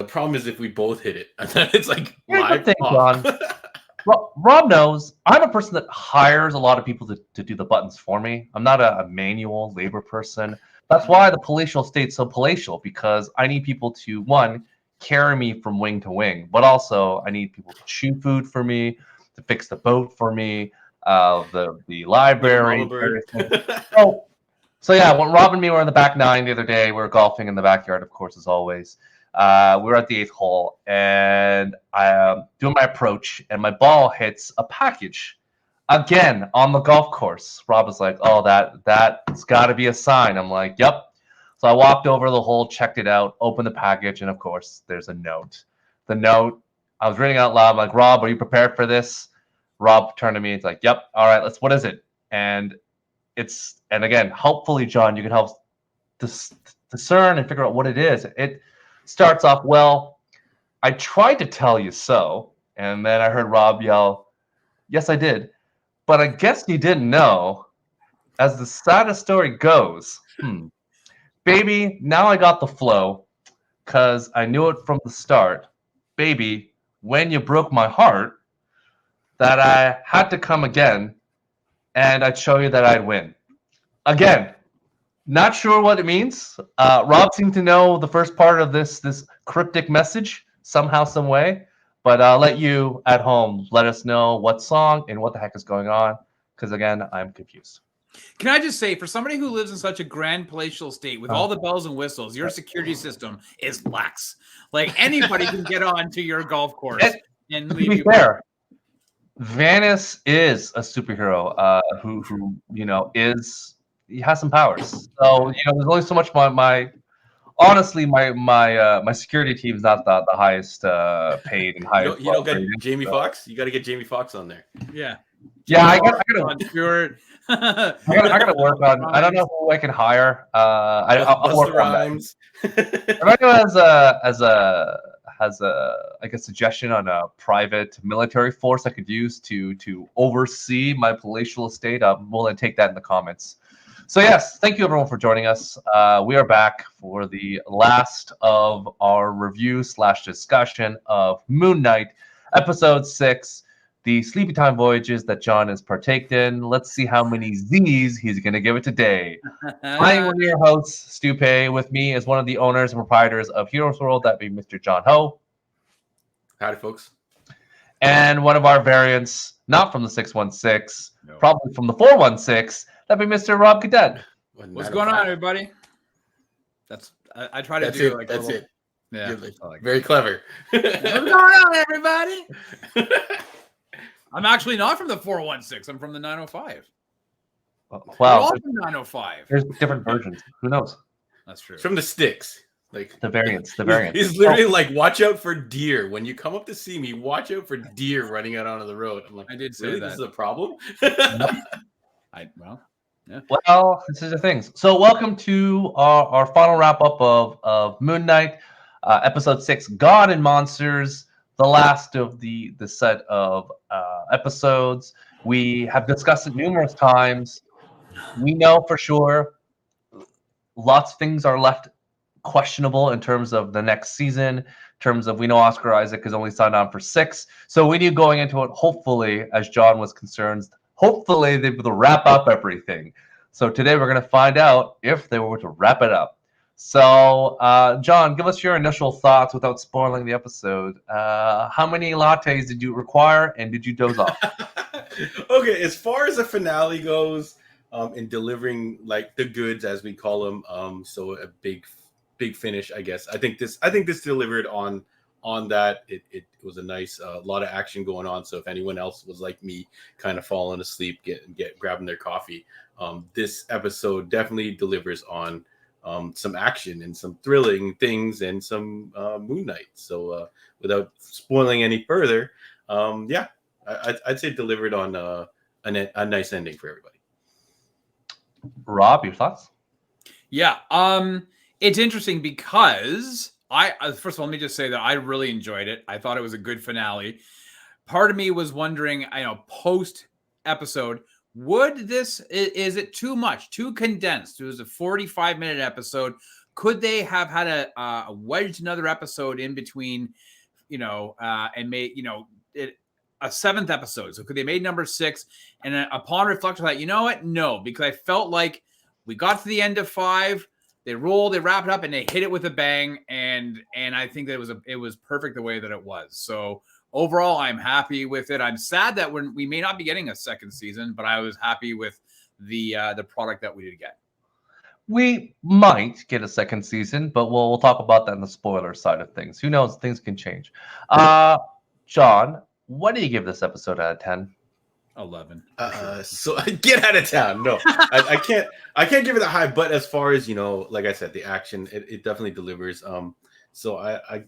problem is if we both hit it, and then it's like Here's the live thing, off. John. Rob knows I'm a person that hires a lot of people to do the buttons for me. I'm not a manual labor person. That's why the palatial state's so palatial, because I need people to, one, carry me from wing to wing, but also I need people to chew food for me, to fix the boat for me, the library. So yeah, when Rob and me were in the back nine the other day, we were golfing in the backyard, of course, as always. We were at the 8th hole, and I doing my approach, and my ball hits a package again on the golf course. Rob was like, "Oh, that's got to be a sign." I'm like, "Yep." So I walked over the hole, checked it out, opened the package, and of course, there's a note. The note, I was reading out loud. I'm like, "Rob, are you prepared for this?" Rob turned to me. It's like, "Yep. All right, what is it?" And again, hopefully, John, you can help discern and figure out what it is. It starts off, "Well, I tried to tell you so," and then I heard Rob yell, "Yes, I did, but I guess you didn't know. As the saddest story goes, baby, now I got the flow, 'cause I knew it from the start. Baby, when you broke my heart, that I had to come again, and I'd show you that I'd win." Again, not sure what it means. Rob seemed to know the first part of this cryptic message somehow, some way. But I'll let you at home let us know what song and what the heck is going on, because again, I'm confused. Can I just say, for somebody who lives in such a grand palatial state with all the bells and whistles, your security system is lax. Like anybody can get on to your golf course and leave you. Fair, Vanis is a superhero who he has some powers. So there's only so much honestly, my security team is not the highest paid and highest. You don't get Jamie Foxx. You got to get Jamie Foxx on there. Yeah. I gotta work on. I don't know who I can hire. I'll work on that. If anyone has a suggestion on a private military force I could use to oversee my palatial estate, I'm willing to take that in the comments. So yes, thank you everyone for joining us. We are back for the last of our review / discussion of Moon Knight, episode 6, the Sleepy Time Voyages that John has partaked in. Let's see how many Z's he's going to give it today. I am one of your hosts, Stu Pei. With me is one of the owners and proprietors of Heroes World, that be Mr. John Ho. Howdy, folks. And one of our variants, not from the 616, probably from the 416, that'd be Mr. Rob Cadet. What's going on, everybody? I try to do that's it. Yeah, very clever. What's going on, everybody? I'm actually not from the 416. I'm from the 905. Wow, from 905. There's different versions. Who knows? That's true. From the sticks, like the variants. He's literally like, watch out for deer when you come up to see me. Watch out for deer running out onto the road. I'm like, I did say really? that. This is a problem. Yeah. Well, this is the things. So welcome to our final wrap up of Moon Knight, episode 6, God and Monsters, the last of the set of episodes. We have discussed it numerous times. We know for sure lots of things are left questionable in terms of the next season, in terms of, we know Oscar Isaac is only signed on for 6. So we knew going into it, hopefully, as John was concerned, hopefully they will wrap up everything. So today we're going to find out if they were to wrap it up. So, John, give us your initial thoughts without spoiling the episode. How many lattes did you require, and did you doze off? Okay, as far as the finale goes, in delivering like the goods, as we call them, so a big finish, I guess. I think this delivered on that. It was a nice lot of action going on. So if anyone else was like me, kind of falling asleep, grabbing their coffee, this episode definitely delivers on some action and some thrilling things and some Moon Knight. So without spoiling any further, I'd say it delivered on a nice ending for everybody. Rob, your thoughts? Yeah, it's interesting because first of all, let me just say that I really enjoyed it. I thought it was a good finale. Part of me was wondering, post episode, is it too much, too condensed? It was a 45-minute episode. could they have had a wedged another episode in between, and made, a 7th episode? So could they made number 6? And upon reflection, I thought, you know what? No, because I felt like we got to the end of 5. They rolled, they wrapped it up, and they hit it with a bang. And I think that it was perfect the way that it was. So overall, I'm happy with it. I'm sad that we may not be getting a 2nd season, but I was happy with the product that we did get. We might get a 2nd season, but we'll talk about that in the spoiler side of things. Who knows? Things can change. John, what do you give this episode out of 10? 11. So get out of town. No, I can't give it a high, but as far as, like I said, the action, it definitely delivers. So I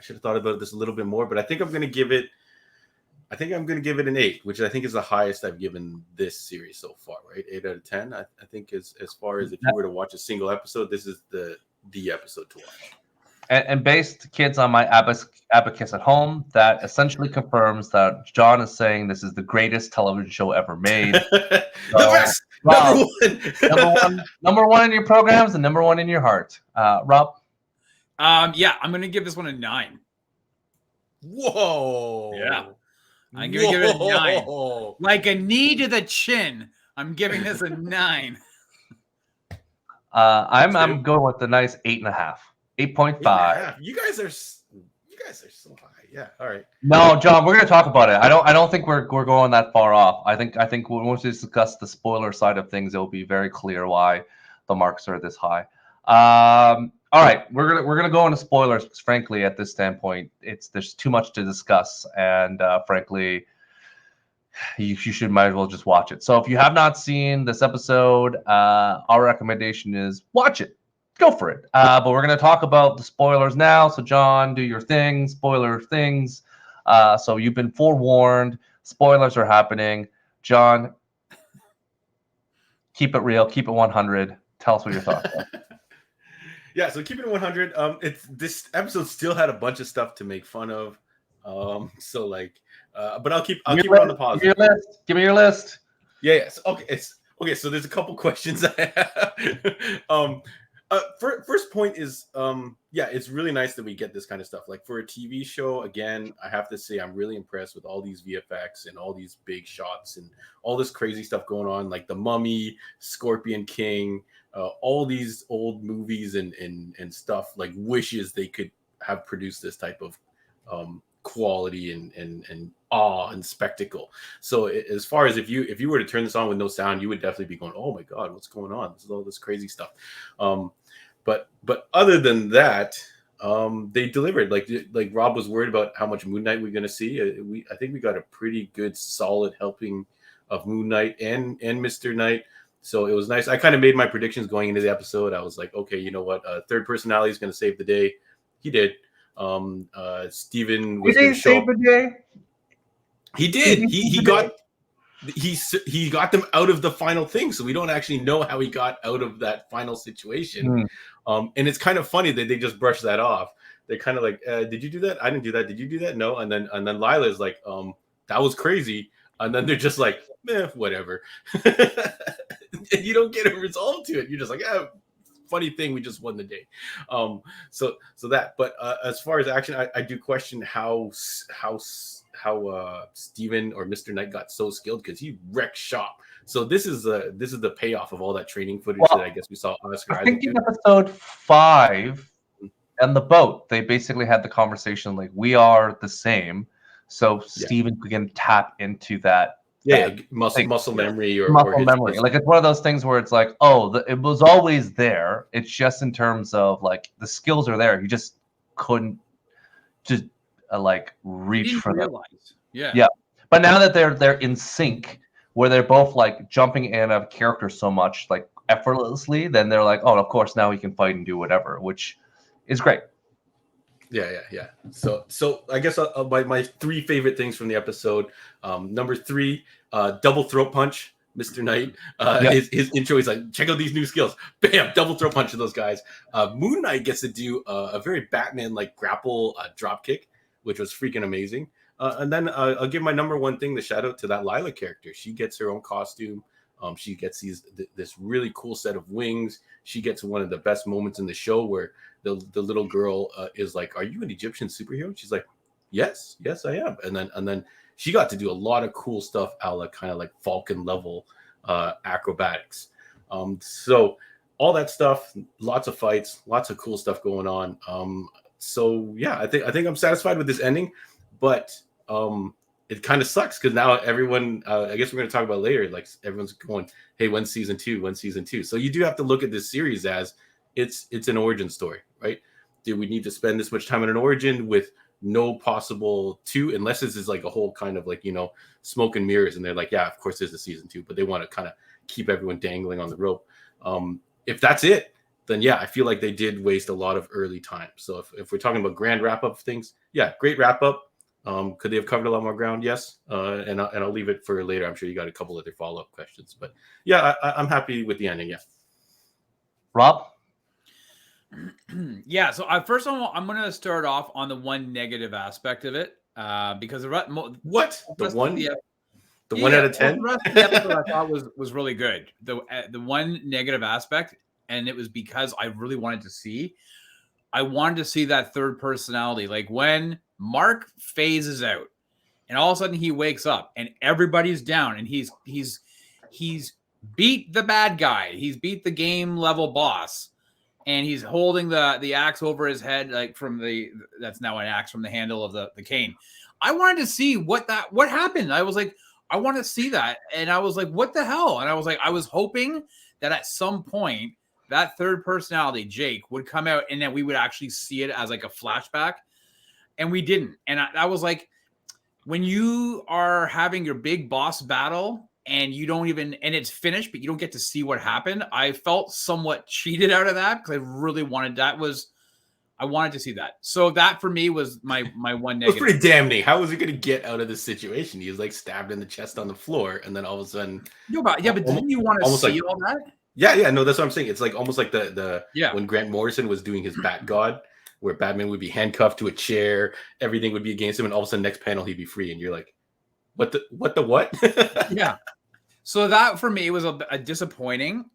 should have thought about this a little bit more, but I think I'm going to give it an 8, which I think is the highest I've given this series so far, right? 8 out of 10. I think as far as if you were to watch a single episode, this is the episode to watch. And based, kids, on my abacus at home, that essentially confirms that John is saying this is the greatest television show ever made. The best! Number one in your programs and number 1 in your heart. Rob? Yeah, I'm going to give this one a 9. Whoa! Yeah. I'm going to give it a 9. Like a knee to the chin. I'm giving this a 9. I'm going with the nice 8.5. 8.5. You guys are so high. Yeah. All right. No, John, we're going to talk about it. I don't think we're going that far off. I think once we discuss the spoiler side of things, it will be very clear why the marks are this high. All right, we're gonna go into spoilers because, frankly, at this standpoint, there's too much to discuss, and frankly, you might as well just watch it. So if you have not seen this episode, our recommendation is watch it. Go for it. But we're going to talk about the spoilers now. So, John, do your thing, spoiler things. So you've been forewarned. Spoilers are happening. John, keep it real. Keep it 100. Tell us what your thoughts are. Yeah, so keep it 100. This episode still had a bunch of stuff to make fun of. But I'll keep it on the positive. Give me your list. Yes. Okay. So there's a couple questions I have. First point is, it's really nice that we get this kind of stuff. Like for a TV show, again, I have to say I'm really impressed with all these VFX and all these big shots and all this crazy stuff going on, like The Mummy, Scorpion King, all these old movies and stuff. Like wishes they could have produced this type of quality and awe and spectacle. So as far as if you were to turn this on with no sound, you would definitely be going, oh my God, what's going on? This is all this crazy stuff. But other than that, they delivered. Like Rob was worried about how much Moon Knight we're going to see. I think we got a pretty good solid helping of Moon Knight and Mr. Knight. So it was nice. I kind of made my predictions going into the episode. I was like, okay, you know what? Third personality is going to save the day. He did. Steven was going to save the day. He did. He got them out of the final thing, so we don't actually know how he got out of that final situation. And it's kind of funny that they just brush that off. They're kind of like, "Did you do that? I didn't do that. Did you do that? No." And then Lila's like, "That was crazy." And then they're just like, whatever. And you don't get a resolve to it. You're just like, funny thing, we just won the day. So that. But as far as action, I do question how Steven or Mr. Knight got so skilled, because he wrecked shop. So this is the payoff of all that training footage that I guess we saw Oscar. I think in episode 5 and the boat, they basically had the conversation like, we are the same. So Steven can tap into that. Muscle memory or memory. Like it's one of those things where it's like, it was always there. It's just in terms of like the skills are there. You just couldn't just reach for them. Yeah. But now that they're in sync, where they're both like jumping in and out of character so much, like effortlessly, then they're like, oh, of course now he can fight and do whatever, which is great. Yeah. So I guess my 3 favorite things from the episode. Number 3, double throat punch, Mr. Knight. His intro, he's like, check out these new skills. Bam, double throat punch to those guys. Moon Knight gets to do a very Batman-like grapple drop kick, which was freaking amazing. And then I'll give my number 1 thing, the shout out to that Lila character. She gets her own costume. She gets this really cool set of wings. She gets one of the best moments in the show where the little girl is like, "Are you an Egyptian superhero?" She's like, "Yes, I am." And then she got to do a lot of cool stuff, a la kind of like Falcon level acrobatics. So all that stuff, lots of fights, lots of cool stuff going on. So yeah, I think I'm satisfied with this ending, but it kind of sucks because now everyone, I guess we're going to talk about later, like everyone's going, "Hey, when's season 2? When's season 2?" So you do have to look at this series as it's an origin story, right? Do we need to spend this much time on an origin with no possible 2, unless this is like a whole kind of like, smoke and mirrors, and they're like, yeah, of course there's a season 2, but they want to kind of keep everyone dangling on the rope. If that's it, then yeah, I feel like they did waste a lot of early time. So if we're talking about grand wrap up of things, yeah, great wrap up. Could they have covered a lot more ground? Yes. And I'll leave it for later. I'm sure you got a couple other follow-up questions, but yeah, I'm happy with the ending. Yeah. Rob? Yeah. So first of all, I'm going to start off on the one negative aspect of it because what the one the 1 out of 10. The rest of the episode I thought was really good. The one negative aspect, and it was because I really wanted to see that third personality, like when Mark phases out, and all of a sudden he wakes up, and everybody's down, and he's beat the bad guy, he's beat the game level boss, and he's holding the axe over his head, like that's now an axe from the handle of the cane. I wanted to see what happened. I was like, I want to see that. And I was like, what the hell? And I was like, I was hoping that at some point that third personality, Jake, would come out and that we would actually see it as like a flashback. And we didn't. And I was like, when you are having your big boss battle and and it's finished, but you don't get to see what happened, I felt somewhat cheated out of that because I really wanted I wanted to see that. So that for me was my one negative. It was pretty damning. How was he going to get out of this situation? He was like stabbed in the chest on the floor, and then all of a sudden, but didn't you want to see all that? Yeah, no, that's what I'm saying. It's like almost like the when Grant Morrison was doing his Bat God, where Batman would be handcuffed to a chair, everything would be against him, and all of a sudden, next panel he'd be free, and you're like, what the what? Yeah. So that for me was a disappointing.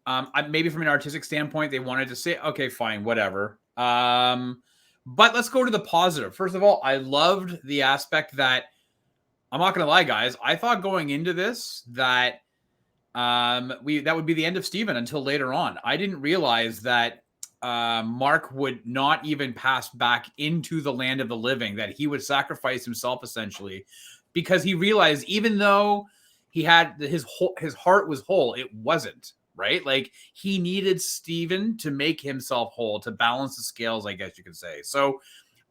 Maybe from an artistic standpoint, they wanted to say, okay, fine, whatever. But let's go to the positive. First of all, I loved the aspect that, I'm not going to lie, guys, I thought going into this that that would be the end of Steven until later on. I didn't realize that Mark would not even pass back into the land of the living, that he would sacrifice himself essentially, because he realized even though he had his heart was whole, it wasn't. Right? Like he needed Steven to make himself whole, to balance the scales, I guess you could say. So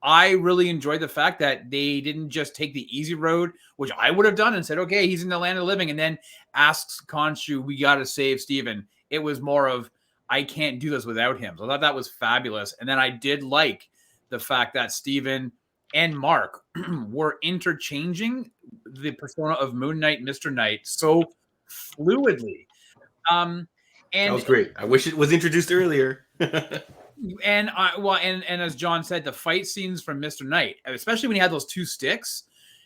I really enjoyed the fact that they didn't just take the easy road, which I would have done and said, okay, he's in the land of the living, and then asks Khonshu, we got to save Steven. It was more of, I can't do this without him. So I thought that was fabulous. And then I did like the fact that Steven and Mark were interchanging the persona of Moon Knight, Mr. Knight so fluidly. And that was great. I wish it was introduced earlier. and as John said, the fight scenes from Mr. Knight, especially when he had those 2 sticks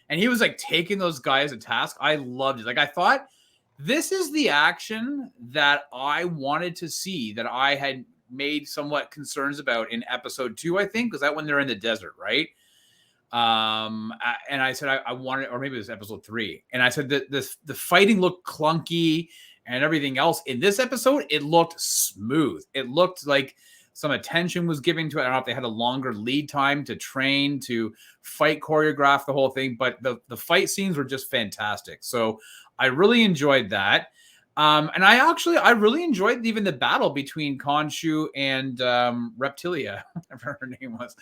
and he was like taking those guys to task, I loved it. Like I thought, this is the action that I wanted to see, that I had made somewhat concerns about in episode 2, I think, because that when they're in the desert, right? And I said I wanted, or maybe it was episode 3, and I said that the fighting looked clunky and everything else. In this episode, it looked smooth. It looked like some attention was given to it. I don't know if they had a longer lead time to train, to fight, choreograph the whole thing, but the fight scenes were just fantastic. So I really enjoyed that. And I really enjoyed even the battle between Khonshu and Reptilia, whatever her name was,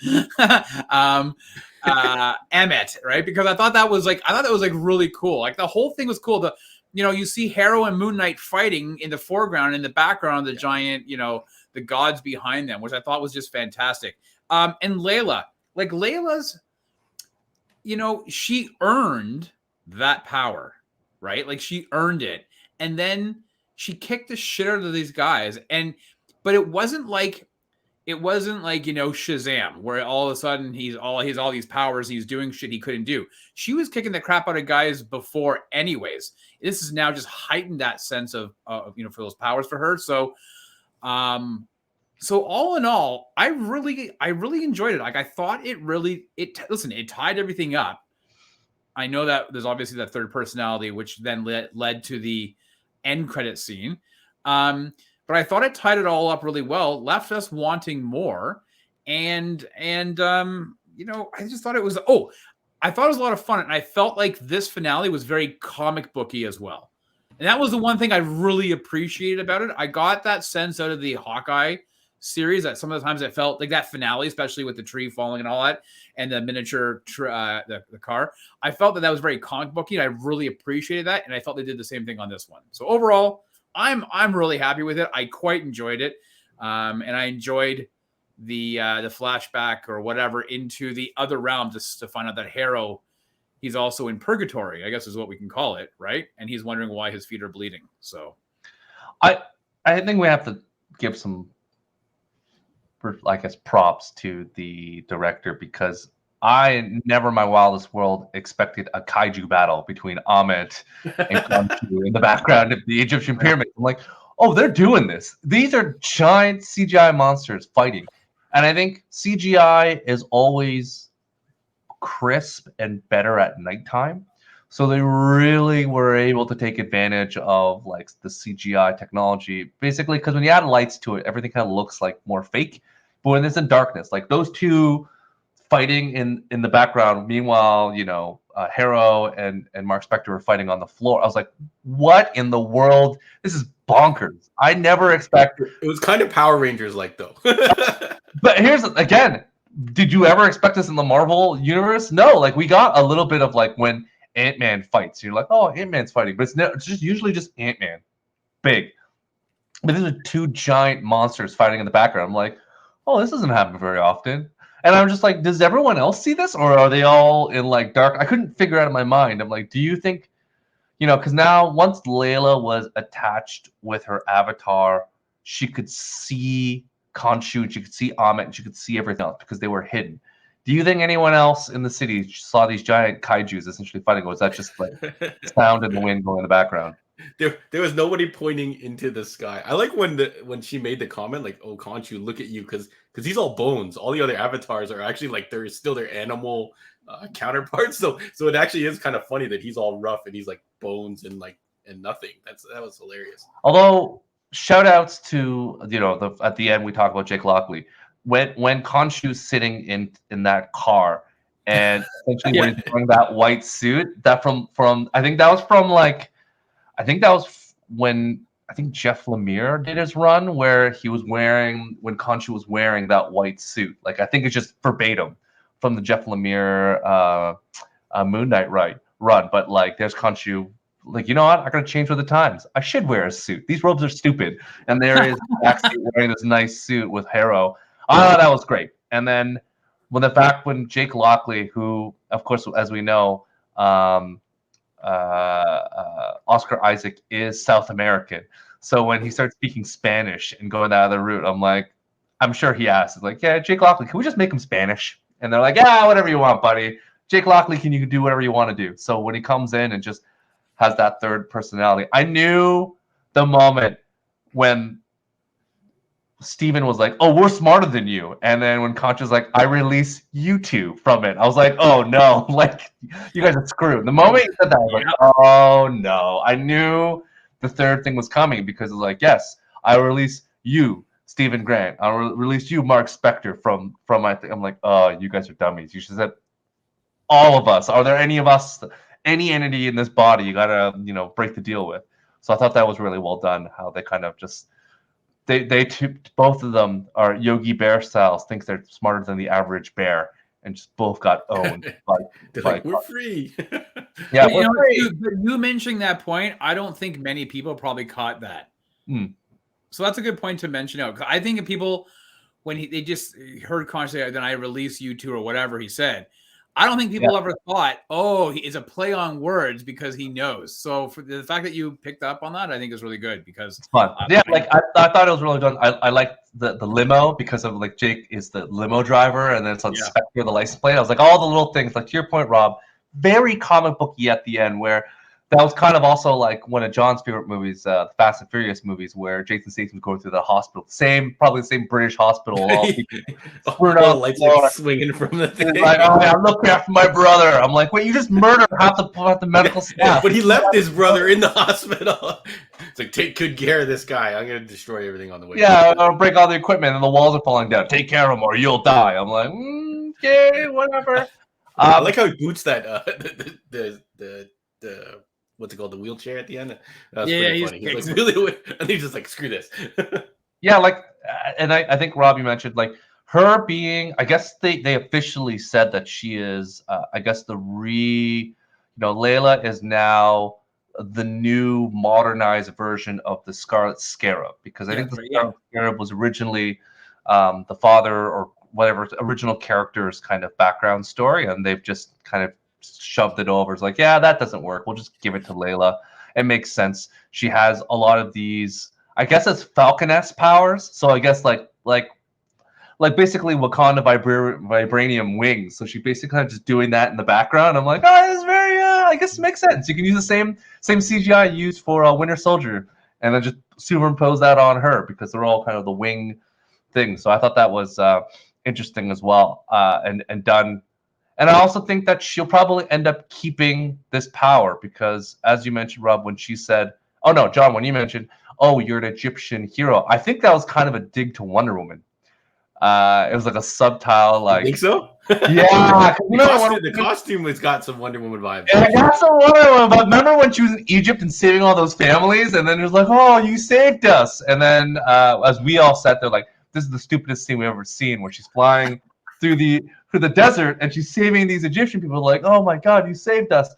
Emmett, right? Because I thought that was like really cool. Like the whole thing was cool. You see Harrow and Moon Knight fighting in the foreground, in the background, the giant, the gods behind them, which I thought was just fantastic. And Layla, like Layla's, she earned that power, right? Like she earned it. And then she kicked the shit out of these guys. But it wasn't like it wasn't like, Shazam, where all of a sudden he's all these powers, he's doing shit he couldn't do. She was kicking the crap out of guys before anyways. This is now just heightened that sense of for those powers for her. So so all in all, I really enjoyed it. Like, I thought it tied everything up. I know that there's obviously that third personality, which then led to the end credit scene. But I thought it tied it all up really well, left us wanting more. And I just thought it was, I thought it was a lot of fun. And I felt like this finale was very comic booky as well. And that was the one thing I really appreciated about it. I got that sense out of the Hawkeye series that some of the times it felt like that finale, especially with the tree falling and all that, and the miniature, the car. I felt that was very comic booky, and I really appreciated that. And I felt they did the same thing on this one. So overall, I'm really happy with it. I quite enjoyed it, and I enjoyed the flashback or whatever into the other realm just to find out that Harrow, he's also in purgatory, I guess is what we can call it, right? And he's wondering why his feet are bleeding. So, I think we have to give some, I guess, props to the director, because I never in my wildest world expected a kaiju battle between Ahmet and Khonshu in the background of the Egyptian pyramids. I'm like, oh, they're doing this. These are giant CGI monsters fighting. And I think CGI is always crisp and better at nighttime. So they really were able to take advantage of like the CGI technology, basically, because when you add lights to it, everything kind of looks like more fake. But when it's in darkness, like those two fighting in the background, meanwhile, Harrow and Mark Spector were fighting on the floor. I was like, what in the world? This is bonkers. I never expected. It was kind of Power Rangers like, though. But here's again, did you ever expect this in the Marvel universe? No, like we got a little bit of like when Ant-Man fights. You're like, oh, Ant-Man's fighting, but it's just usually just Ant-Man, big. But these are two giant monsters fighting in the background. I'm like, oh, this doesn't happen very often. And I'm just like, does everyone else see this, or are they all in like dark? I couldn't figure out in my mind. I'm like, do you think, because now once Layla was attached with her avatar, she could see Khonshu, she could see Ahmet, and she could see everything else because they were hidden. Do you think anyone else in the city saw these giant kaijus essentially fighting, or was that just like sound in the wind going in the background? There was nobody pointing into the sky. I like when she made the comment like, "Oh, Khonshu, look at you," because he's all bones. All the other avatars are actually like they're still their animal counterparts. So it actually is kind of funny that he's all rough and he's like bones and nothing. That was hilarious. Although shout outs to at the end we talk about Jake Lockley when Khonshu's sitting in that car and essentially when he's wearing that white suit from I think that was when Jeff Lemire did his run where when Khonshu was wearing that white suit. Like I think it's just verbatim from the Jeff Lemire Moon Knight run. But like there's Khonshu like, you know what? I gotta change with the times. I should wear a suit. These robes are stupid. And there he is backstage wearing this nice suit with Harrow. I thought that was great. And then when Jake Lockley, who of course as we know, Oscar Isaac is South American. So when he starts speaking Spanish and going that other route, I'm sure he asked, it's like, yeah, Jake Lockley, can we just make him Spanish? And they're like, yeah, whatever you want, buddy. Jake Lockley, you can do whatever you want to do. So when he comes in and just has that third personality, I knew the moment when Steven was like, oh, we're smarter than you. And then when Concha's like, I release you two from it. I was like, oh no, like you guys are screwed. The moment he said that, I was like, oh no. I knew the third thing was coming because it's like, yes, I release you, Stephen Grant. I'll release you, Mark Spector from my thing. I'm like, oh, you guys are dummies. You should have said all of us. Are there any of us, any entity in this body you gotta, break the deal with? So I thought that was really well done, how they kind of just both of them are Yogi Bear styles, thinks they're smarter than the average bear, and just both got owned. We're free. Yeah, you mentioning that point, I don't think many people probably caught that. So that's a good point to mention out. I think people, when they just heard Conch say, then I release you two or whatever he said, I don't think people ever thought, oh, it's a play on words because he knows. So for the fact that you picked up on that, I think is really good because it's fun. I thought it was really done. I liked the limo because of like Jake is the limo driver, and then it's on Spectre the license plate. I was like all the little things. Like to your point, Rob, very comic booky at the end where. That was kind of also like one of John's favorite movies, the Fast and Furious movies, where Jason Statham's going through the hospital. Probably the same British hospital. All the lights like swinging from the thing. He's like, oh, I'm looking after my brother. I'm like, wait, you just murdered half the medical staff. But he left his brother in the hospital. It's like, take good care of this guy. I'm going to destroy everything on the way. Yeah, I'll break all the equipment and the walls are falling down. Take care of him or you'll die. I'm like, okay, whatever. I like how he boots that, the what's it called, the wheelchair at the end. That's pretty funny. He's like, really, and he's just like, screw this. Yeah, like, and I think Rob, you mentioned like her being. I guess they officially said that she is. I guess Layla is now the new modernized version of the Scarlet Scarab, because I think the Scarlet Scarab was originally the father or whatever original character's kind of background story, and they've just kind of shoved it over. It's like, yeah, that doesn't work. We'll just give it to Layla. It makes sense. She has a lot of these, I guess it's Falconess powers. So I guess like basically Wakanda vibranium wings. So she basically kind of just doing that in the background. I'm like, oh, it's very, I guess it makes sense. You can use the same CGI used for Winter Soldier and then just superimpose that on her because they're all kind of the wing things. So I thought that was interesting as well and done. And I also think that she'll probably end up keeping this power because, as you mentioned, Rob, when she said, oh, no, John, when you mentioned, oh, you're an Egyptian hero, I think that was kind of a dig to Wonder Woman. It was like a subtle, like... You think so? Yeah. The costume has got some Wonder Woman vibes. Yeah, I got some Wonder Woman, but remember when she was in Egypt and saving all those families? And then it was like, oh, you saved us. And then as we all sat there, like, this is the stupidest scene we've ever seen, where she's flying through the desert and she's saving these Egyptian people. Like, oh my God, you saved us.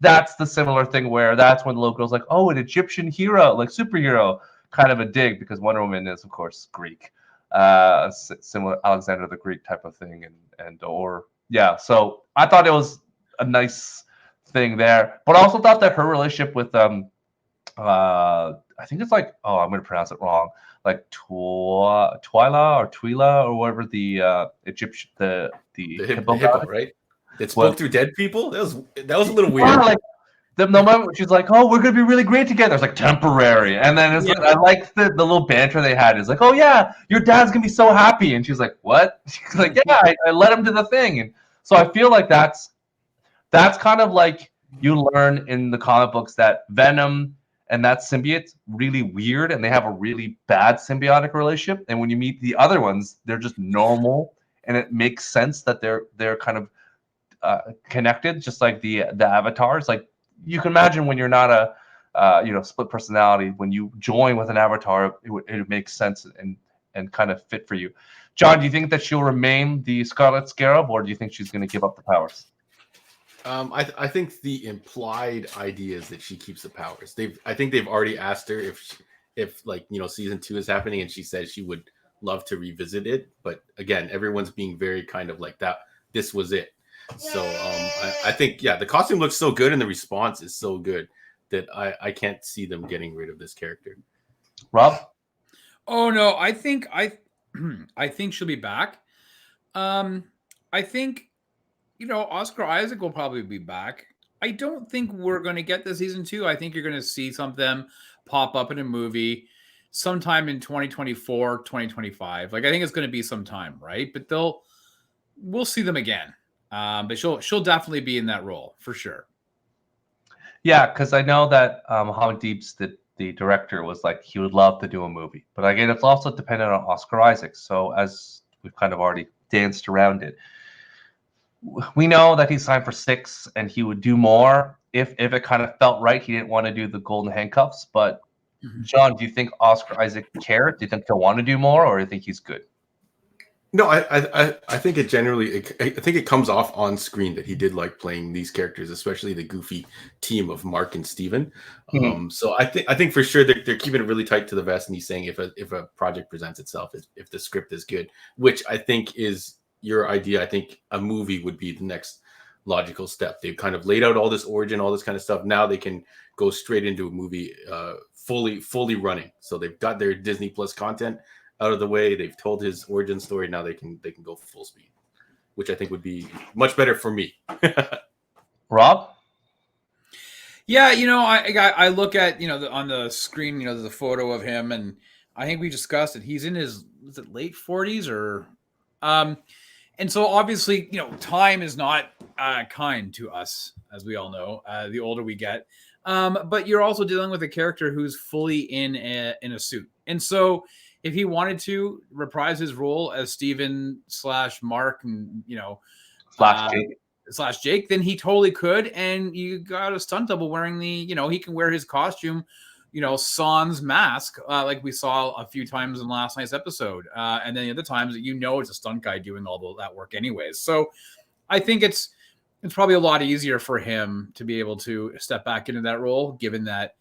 That's the similar thing where that's when the little girl's like, oh, an Egyptian hero, like superhero, kind of a dig because Wonder Woman is, of course, Greek. Similar Alexander the Greek type of thing. So I thought it was a nice thing there. But I also thought that her relationship with, I think it's like, oh, I'm going to pronounce it wrong. Like Twyla or whatever the Egyptian the hippo, right? It spoke through dead people. That was a little weird. Yeah, like the moment she's like, "Oh, we're gonna be really great together." It's like temporary, and then it's like, I like the little banter they had. It's like, "Oh yeah, your dad's gonna be so happy," and she's like, "What?" She's like, "Yeah, I led him to the thing," and so I feel like that's kind of like you learn in the comic books that Venom and that symbiote's really weird, and they have a really bad symbiotic relationship. And when you meet the other ones, they're just normal, and it makes sense that they're kind of connected, just like the avatars. Like you can imagine when you're not a split personality, when you join with an avatar, it makes sense and kind of fit for you. John, do you think that she'll remain the Scarlet Scarab, or do you think she's going to give up the powers? I think the implied idea is that she keeps the powers. I think they've already asked her if season 2 is happening, and she says she would love to revisit it. But again, everyone's being very kind of like that. This was it. So I think the costume looks so good, and the response is so good that I can't see them getting rid of this character. Rob? Oh no, I think she'll be back. I think. Oscar Isaac will probably be back. I don't think we're going to get the season 2. I think you're going to see some of them pop up in a movie sometime in 2024, 2025. Like, I think it's going to be some time, right? But we'll see them again. But she'll definitely be in that role for sure. Yeah, because I know that Mohammed Deeps, the director, was like, he would love to do a movie. But again, it's also dependent on Oscar Isaac. So as we've kind of already danced around it, we know that he signed for 6 and he would do more if it kind of felt right. He didn't want to do the golden handcuffs. But John, do you think Oscar Isaac cared? Do you think he'll want to do more, or do you think he's good? No, I think it generally, I think it comes off on screen that he did like playing these characters, especially the goofy team of Mark and Steven. So I think for sure they're keeping it really tight to the vest, and he's saying if a project presents itself, if the script is good, which I think is your idea, I think a movie would be the next logical step. They've kind of laid out all this origin, all this kind of stuff. Now they can go straight into a movie, fully running. So they've got their Disney Plus content out of the way. They've told his origin story. Now they can go full speed, which I think would be much better for me. Rob? Yeah, I look at on the screen, there's a photo of him, and I think we discussed it. He's in his late 40s or, and so obviously time is not kind to us, as we all know. The older we get, but you're also dealing with a character who's fully in a suit, and so if he wanted to reprise his role as Steven / Mark, and / Jake, then he totally could. And you got a stunt double wearing the, he can wear his costume, sans mask, like we saw a few times in last night's episode. And then the other times that it's a stunt guy doing all that work anyways. So I think it's probably a lot easier for him to be able to step back into that role, given that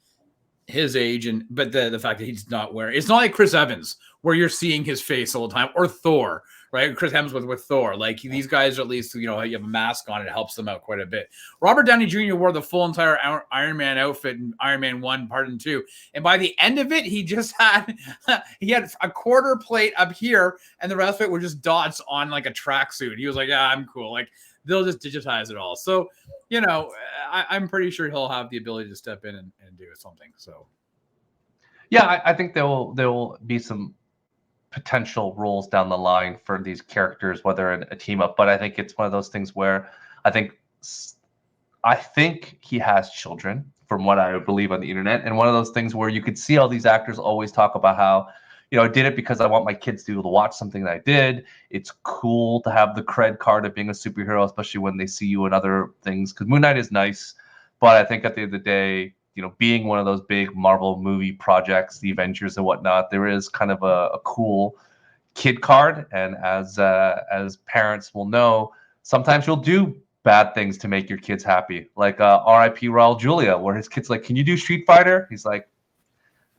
his age, but the fact that he's not wearing, it's not like Chris Evans where you're seeing his face all the time, or Thor, right? Chris Hemsworth with Thor. Like, these guys are at least, you have a mask on, it helps them out quite a bit. Robert Downey Jr. wore the full entire Iron Man outfit in Iron Man 1, Part 2. And by the end of it, he just had a quarter plate up here, and the rest of it were just dots on like a tracksuit. He was like, yeah, I'm cool. Like, they'll just digitize it all. So, I'm pretty sure he'll have the ability to step in and do something. So, yeah, I think there will be some potential roles down the line for these characters, whether in a team up. But I think it's one of those things where I think he has children, from what I believe on the internet, and one of those things where you could see all these actors always talk about how, I did it because I want my kids to be able to watch something that I did. It's cool to have the cred card of being a superhero, especially when they see you in other things, because Moon Knight is nice. But I think at the end of the day, being one of those big Marvel movie projects, the Avengers and whatnot, there is kind of a cool kid card. And as parents will know, sometimes you'll do bad things to make your kids happy. Like R.I.P. Raul Julia, where his kid's like, "Can you do Street Fighter?" He's like,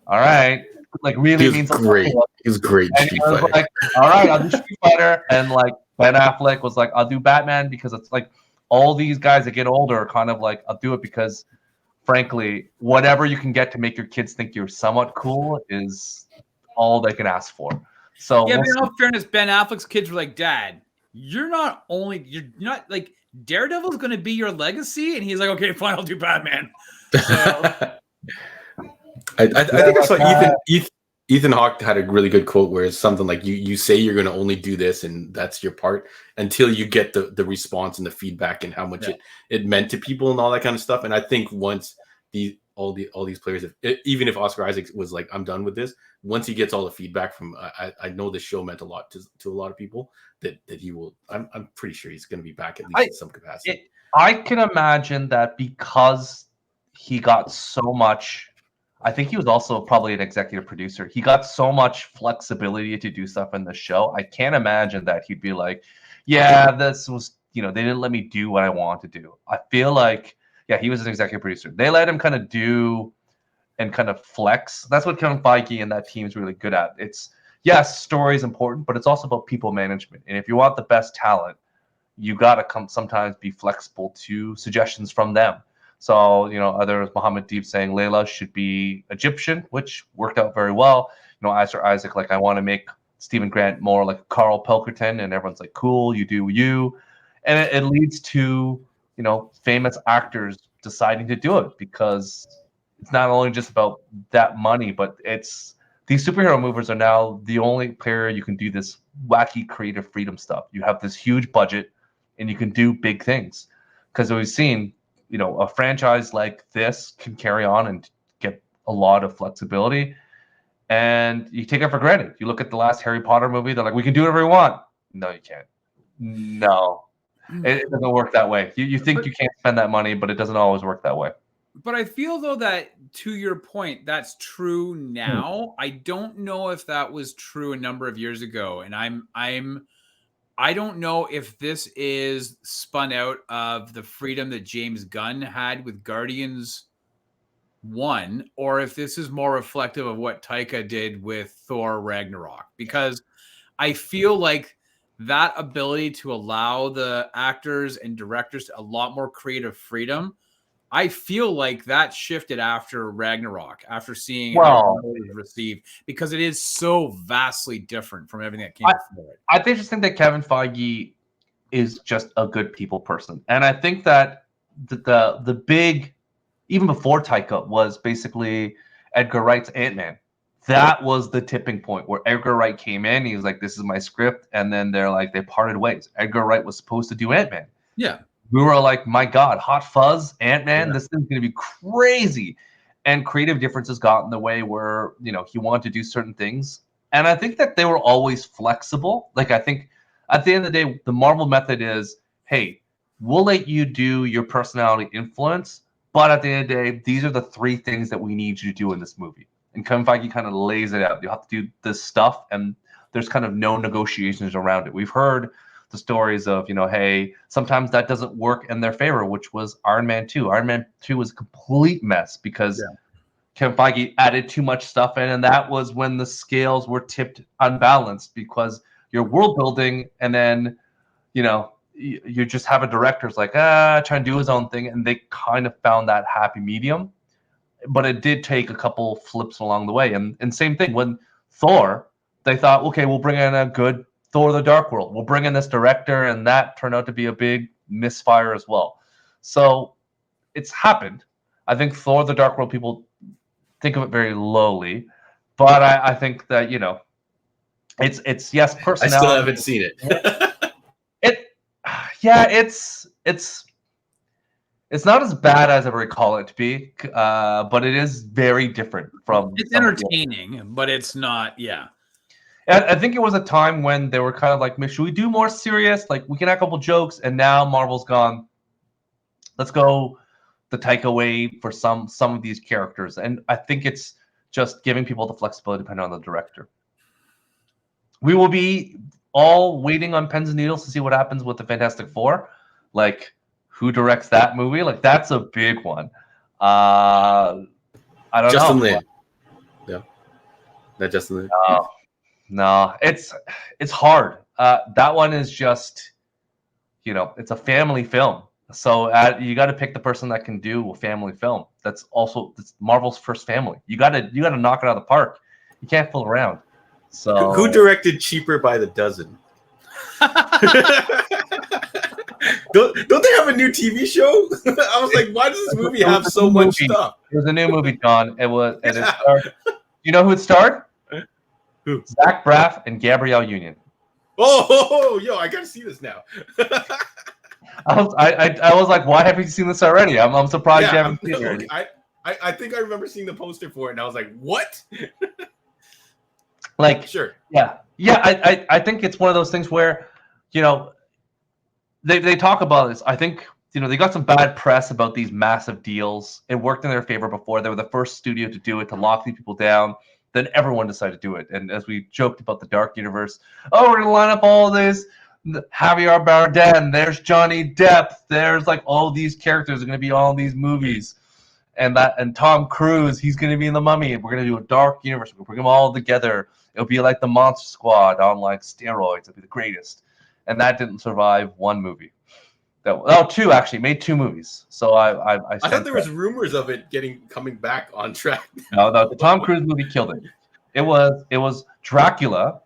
"All right." Like, really means great. He's great. And he was like, "All right, I'll do Street Fighter." And like Ben Affleck was like, "I'll do Batman," because it's like all these guys that get older are kind of like, "I'll do it because, frankly, whatever you can get to make your kids think you're somewhat cool is all they can ask for." So yeah, but in all fairness, Ben Affleck's kids were like, "Dad, you're not like, Daredevil's going to be your legacy," and he's like, "Okay, fine, I'll do Batman." So. I think I saw Ethan Hawke had a really good quote where it's something like, you say you're going to only do this and that's your part until you get the response and the feedback and how much it meant to people and all that kind of stuff. And I think once all these players, even if Oscar Isaac was like, "I'm done with this," once he gets all the feedback from, I know this show meant a lot to a lot of people, that he will, I'm pretty sure he's going to be back at least in some capacity. I can imagine that because he got so much. I think he was also probably an executive producer. He got so much flexibility to do stuff in the show. I can't imagine that he'd be like, "Yeah, this was, they didn't let me do what I want to do." I feel like, yeah, he was an executive producer. They let him kind of do and kind of flex. That's what Kevin Feige and that team is really good at. It's, yes, story is important, but it's also about people management. And if you want the best talent, you got to sometimes be flexible to suggestions from them. So, others, Mohammed Deeb saying Layla should be Egyptian, which worked out very well. Oscar Isaac, like, "I want to make Stephen Grant more like Carl Pilkington," and everyone's like, "Cool, you do you." And it leads to, famous actors deciding to do it, because it's not only just about that money, but it's these superhero movies are now the only player you can do this wacky creative freedom stuff. You have this huge budget and you can do big things, because we've seen, a franchise like this can carry on and get a lot of flexibility, and you take it for granted. You look at the last Harry Potter movie, they're like, "We can do whatever we want." No, you can't. No, it doesn't work that way. You think you can't spend that money, but it doesn't always work that way. But I feel, though, that to your point, that's true now. I don't know if that was true a number of years ago, and I don't know if this is spun out of the freedom that James Gunn had with Guardians 1, or if this is more reflective of what Taika did with Thor Ragnarok, because I feel like that ability to allow the actors and directors a lot more creative freedom, I feel like that shifted after Ragnarok, after seeing how it was received, because it is so vastly different from everything that came before it. I just think that Kevin Feige is just a good people person. And I think that the big, even before Taika, was basically Edgar Wright's Ant-Man. That was the tipping point where Edgar Wright came in. He was like, this is my script. And then they parted ways. Edgar Wright was supposed to do Ant-Man. Yeah. We were like, my God, Hot Fuzz, Ant-Man, this thing's going to be crazy. And creative differences got in the way where, he wanted to do certain things. And I think that they were always flexible. Like, I think at the end of the day, the Marvel method is, hey, we'll let you do your personality influence, but at the end of the day, these are the 3 things that we need you to do in this movie. And Kevin Feige kind of lays it out. You have to do this stuff, and there's kind of no negotiations around it. We've heard the stories of, hey, sometimes that doesn't work in their favor, which was Iron Man 2. Iron Man 2 was a complete mess because Kevin Feige added too much stuff in, and that was when the scales were tipped unbalanced because you're world building, and then, you just have a director's like, trying to do his own thing, and they kind of found that happy medium. But it did take a couple flips along the way. And same thing when Thor, they thought, okay, we'll bring in a good Thor the Dark World. We'll bring in this director, and that turned out to be a big misfire as well. So it's happened. I think Thor the Dark World, people think of it very lowly, but I think that, it's yes, personality. I still haven't seen it. It's not as bad as I recall it to be, but it is very different from. It's entertaining, but it's not. Yeah, I think it was a time when they were kind of like, should we do more serious? Like, we can have a couple jokes, and now Marvel's gone, let's go the Taika way for some of these characters, and I think it's just giving people the flexibility depending on the director. We will be all waiting on pens and needles to see what happens with the Fantastic Four, like. Who directs that movie? Like, that's a big one. I don't Justin know. Lin. Yeah, not Justin Lin. No, it's hard. That one is just, it's a family film. So you got to pick the person that can do a family film. That's Marvel's first family. You got to knock it out of the park. You can't fool around. So who directed Cheaper by the Dozen? Don't they have a new TV show? I was like, why does this movie have so much stuff? It was a new movie, John. It was. And it starred, you know who it starred? Who? Zach Braff and Gabrielle Union. Oh, yo, I gotta see this now. I was like, why haven't you seen this already? I'm surprised you haven't seen it already. I think I remember seeing the poster for it, and I was like, what? Like, sure. Yeah. I think it's one of those things where, They talk about this. I think, they got some bad press about these massive deals. It worked in their favor before. They were the first studio to do it, to lock these people down. Then everyone decided to do it. And as we joked about the Dark Universe, we're going to line up all this. Javier Bardem, there's Johnny Depp. There's like all these characters are going to be all these movies. And Tom Cruise, he's going to be in The Mummy. We're going to do a Dark Universe. We'll bring them all together. It'll be like the Monster Squad on like steroids. It'll be the greatest. And that didn't survive one movie. Two actually, made 2 movies. So I thought there was rumors of it coming back on track. No, the Tom Cruise movie killed it. It was Dracula,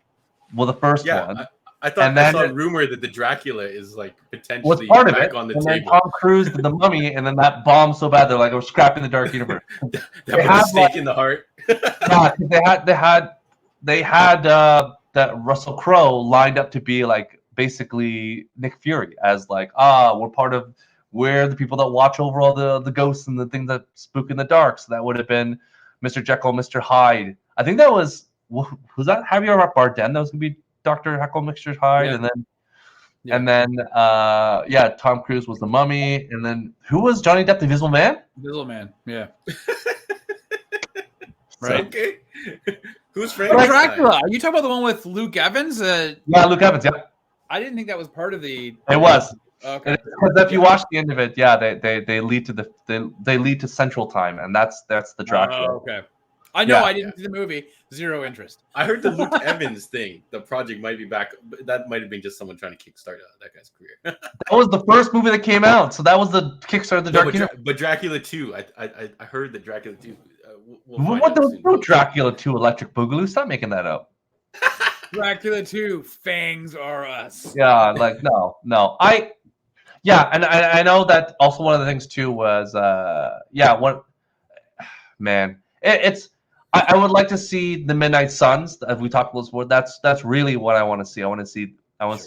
the first one. I thought I saw a rumor that the Dracula is like potentially part back of it, on the and table. Then Tom Cruise did The Mummy, and then that bombed so bad they're like, we're scrapping the Dark Universe. that was a stake in the heart. They had that Russell Crowe lined up to be like basically Nick Fury as like, we're the people that watch over all the ghosts and the things that spook in the dark. So that would have been Mr. Jekyll, Mr. Hyde. I think that was that Javier Bardem that was gonna be Dr. Jekyll, Mr. Hyde, and then Tom Cruise was the Mummy, and then who was Johnny Depp, the Invisible Man? Invisible Man, yeah. Right. Okay. Who's Dracula? Are you talking about the one with Luke Evans? Yeah, Luke Evans. Yeah. I didn't think that was part of the. It was. Okay. Because if you watch the end of it, they lead to Central Time, and that's the Dracula. Okay. I know Yeah. I didn't see the movie. Zero interest. I heard the Luke Evans thing. The project might be back. But that might have been just someone trying to kickstart that guy's career. That was the first movie that came out, so that was the Kickstarter of the Dark Universe. But Dracula 2, I heard that Dracula 2. We'll What find there out was soon. no Dracula 2 Electric Boogaloo. Stop making that up. Dracula 2, Fangs Are Us. Yeah, like no. And I know that also one of the things too was I would like to see the Midnight Suns, as we talked about before. That's really what I want to see. I want to see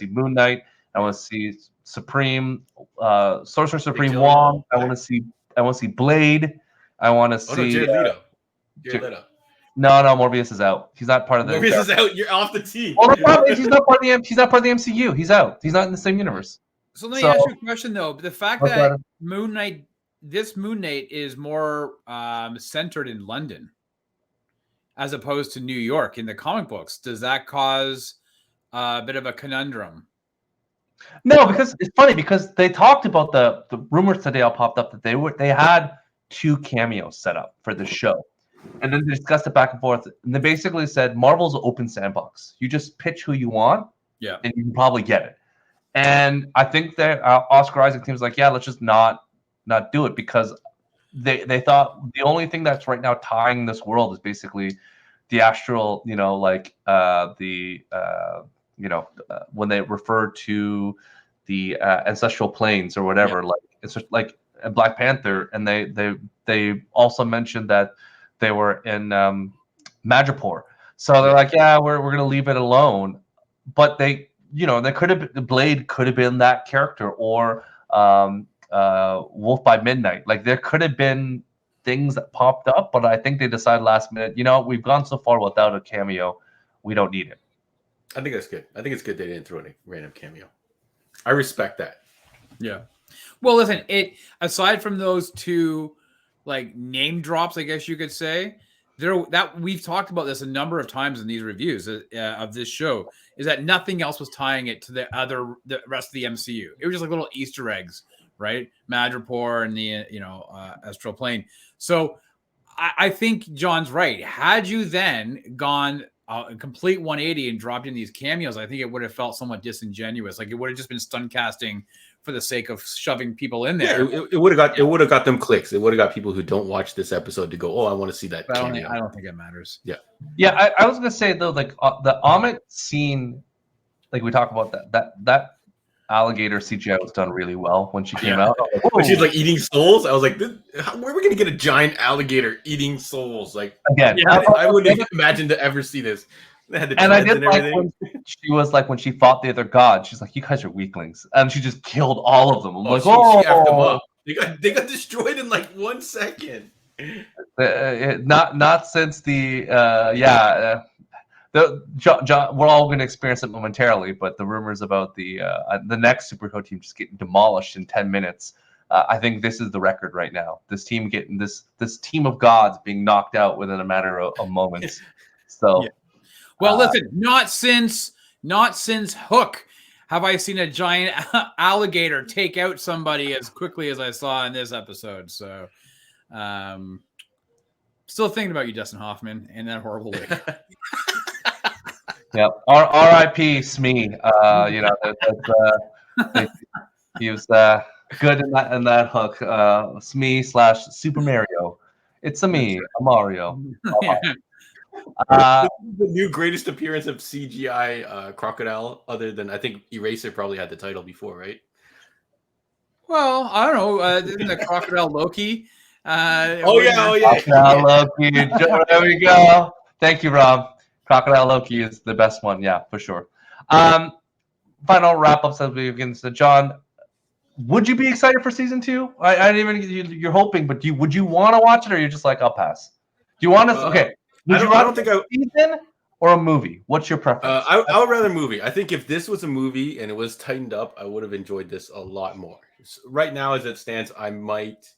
Moon Knight. I want to see Supreme, Sorcerer Supreme Wong. I want to see Blade. I want to see Jared Leto. Jared Leto. No, Morbius is out. He's not part of the. Morbius is out. You're off the team. Well, the problem is he's not part of the. He's not part of the MCU. He's out. He's not in the same universe. So let me ask you a question though. The fact What's that that? Moon Knight is more centered in London as opposed to New York in the comic books, does that cause a bit of a conundrum? No, because it's funny because they talked about the rumors today all popped up that they had 2 cameos set up for the show. And then they discussed it back and forth. And they basically said Marvel's an open sandbox. You just pitch who you want, and you can probably get it. And I think that Oscar Isaac team was like, yeah, let's just not do it, because they thought the only thing that's right now tying this world is basically the astral, when they refer to the ancestral planes or whatever, like it's just like Black Panther, and they also mentioned that they were in Madripoor, so they're like, yeah, we're gonna leave it alone. But they could have, the Blade could have been that character, or Wolf by Midnight. Like there could have been things that popped up, but I think they decided last minute, we've gone so far without a cameo, we don't need it. I think that's good. I think it's good they didn't throw any random cameo. I respect that. Yeah. Well, listen, aside from those 2 like name drops, I guess you could say, that we've talked about this a number of times in these reviews of this show, is that nothing else was tying it to the rest of the MCU. It was just like little Easter eggs, right? Madripoor and the astral plane. So I think John's right. Had you then gone a complete 180 and dropped in these cameos, I think it would have felt somewhat disingenuous. Like it would have just been stunt casting for the sake of shoving people in there. Yeah, it would have got them clicks. It would have got people who don't watch this episode to go, oh, I want to see that. I don't think it matters. Yeah. I was gonna say though, like the Amit scene, like we talk about that alligator CGI was done really well when she came out. When she's like eating souls, I was like, where are we gonna get a giant alligator eating souls? Like again, I wouldn't imagine to ever see this. They had the I did and like everything. when she was like, when she fought the other god, she's like, you guys are weaklings, and she just killed all of them. I'm like, she effed them up. They got destroyed in like 1 second. Not since John, we're all going to experience it momentarily, but the rumors about the next superhero team just getting demolished in 10 minutes. I think this is the record right now. This team getting this team of gods being knocked out within a matter of moments. So, well, listen, not since Hook have I seen a giant alligator take out somebody as quickly as I saw in this episode. So, still thinking about you, Dustin Hoffman, in that horrible way. yeah. R.I.P. Smee. He was good in that Hook. Smee / Super Mario. It's a Mario. The new greatest appearance of CGI crocodile, other than I think Eraser probably had the title before, right? Well, I don't know. Isn't the crocodile Loki? Crocodile Loki. There we go. Thank you, Rob. Crocodile Loki is the best one. Yeah, for sure. Final wrap ups as we begin. So, John, would you be excited for season 2? I didn't even. You're hoping, but would you want to watch it, or you're just like, I'll pass? Do you want to? Okay. I don't think a season or a movie. What's your preference? I would rather movie. I think if this was a movie and it was tightened up, I would have enjoyed this a lot more. Right now, as it stands, I might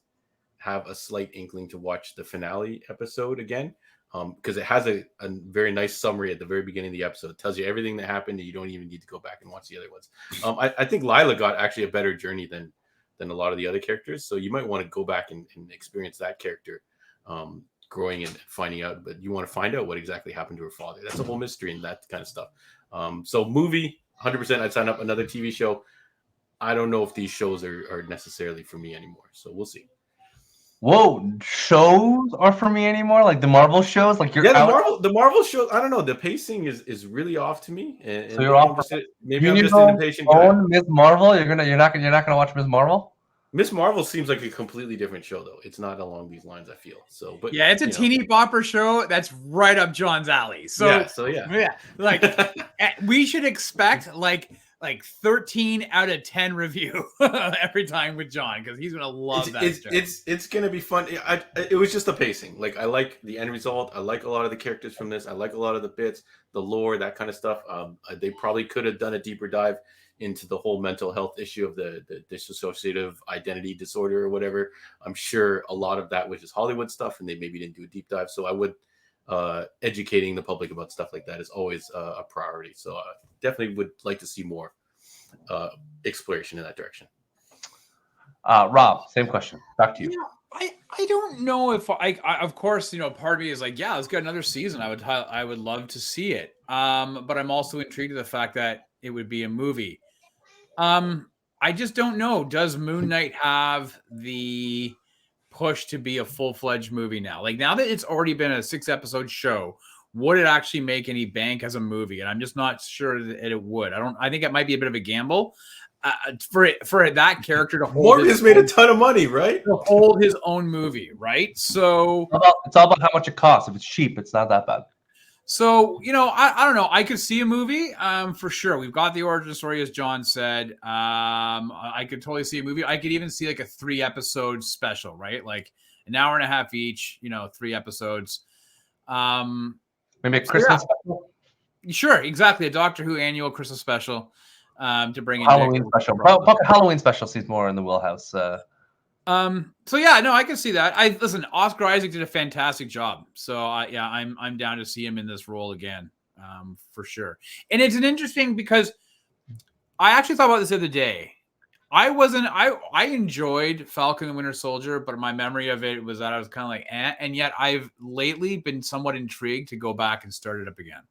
have a slight inkling to watch the finale episode again, because it has a very nice summary at the very beginning of the episode. It tells you everything that happened, and you don't even need to go back and watch the other ones. I think Lila got actually a better journey than a lot of the other characters, so you might want to go back and experience that character growing and finding out, but you want to find out what exactly happened to her father. That's a whole mystery and that kind of stuff. So movie, 100%. I'd sign up. Another TV show. I don't know if these shows are necessarily for me anymore. So we'll see. Whoa, shows are for me anymore? Like the Marvel shows? Like you're the Marvel shows. I don't know. The pacing is really off to me. And so you're off. Maybe I'm just an impatient guy. Ms. Marvel? You're not gonna watch Ms. Marvel? Miss Marvel seems like a completely different show, though. It's not along these lines, I feel. So, but yeah, it's a teeny bopper show that's right up John's alley. So yeah, like we should expect like 13 out of 10 review every time with John because he's gonna love that show. It's gonna be fun. It was just the pacing. Like I like the end result. I like a lot of the characters from this. I like a lot of the bits, the lore, that kind of stuff. They probably could have done a deeper dive into the whole mental health issue of the dissociative identity disorder or whatever. I'm sure a lot of that was just Hollywood stuff, and they maybe didn't do a deep dive. So I would educating the public about stuff like that is always a priority. So I definitely would like to see more exploration in that direction. Rob, same question. Back to you. Yeah, I don't know if I of course, part of me is like, yeah, let's get another season. I would love to see it. But I'm also intrigued at the fact that it would be a movie. I just don't know. Does Moon Knight have the push to be a full-fledged movie now? Like now that it's already been a 6-episode show, would it actually make any bank as a movie? And I'm just not sure that it would. I think it might be a bit of a gamble for that character to hold. Morgan's made a ton of money, right? To hold his own movie, right? So it's all about how much it costs. If it's cheap, it's not that bad. So, I don't know. I could see a movie for sure. We've got the origin story, as John said. I could totally see a movie. I could even see like a 3-episode special, right? Like an hour and a half each, 3 episodes. Maybe a Christmas special? Sure, exactly. A Doctor Who annual Christmas special to bring in Halloween special. Halloween special seems more in the wheelhouse. So yeah, no, I can see that. Listen, Oscar Isaac did a fantastic job. So I'm down to see him in this role again, for sure. And it's an interesting because I actually thought about this the other day. I enjoyed Falcon and Winter Soldier, but my memory of it was that I was kind of like, and yet I've lately been somewhat intrigued to go back and start it up again.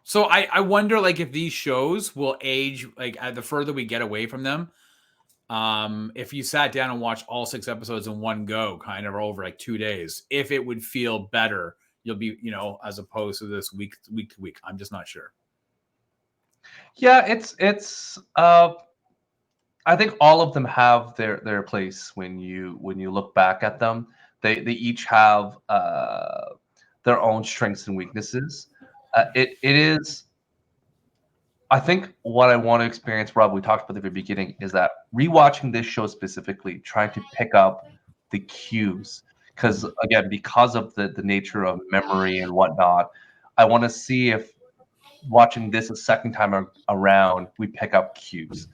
So I wonder like if these shows will age, like the further we get away from them. If you sat down and watched all 6 episodes in one go, kind of over like 2 days, if it would feel better, you'll be, as opposed to this week to week. I'm just not sure. Yeah, it's I think all of them have their place when you look back at them. They each have their own strengths and weaknesses. It is. I think what I want to experience, Rob, we talked about at the very beginning, is that rewatching this show specifically, trying to pick up the cues. Because, again, because of the nature of memory and whatnot, I want to see if watching this a second time around, we pick up cues.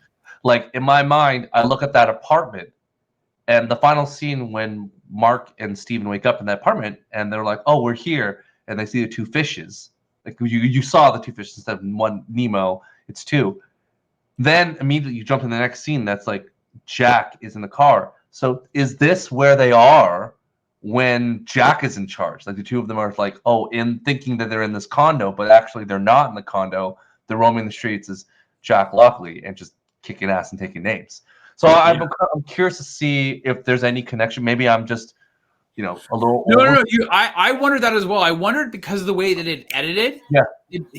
Like, in my mind, I look at that apartment, and the final scene when Mark and Steven wake up in that apartment, and they're like, oh, we're here, and they see the 2 fishes. Like you saw the 2 fishes instead of one Nemo, it's 2. Then immediately you jump in the next scene that's like Jack is in the car. So is this where they are when Jack is in charge? Like the 2 of them are like, in thinking that they're in this condo, but actually they're not in the condo. They're roaming the streets as Jack Lockley and just kicking ass and taking names. So I'm curious to see if there's any connection. Maybe I'm just a little. No. I wondered that as well. I wondered because of the way that it edited. Yeah.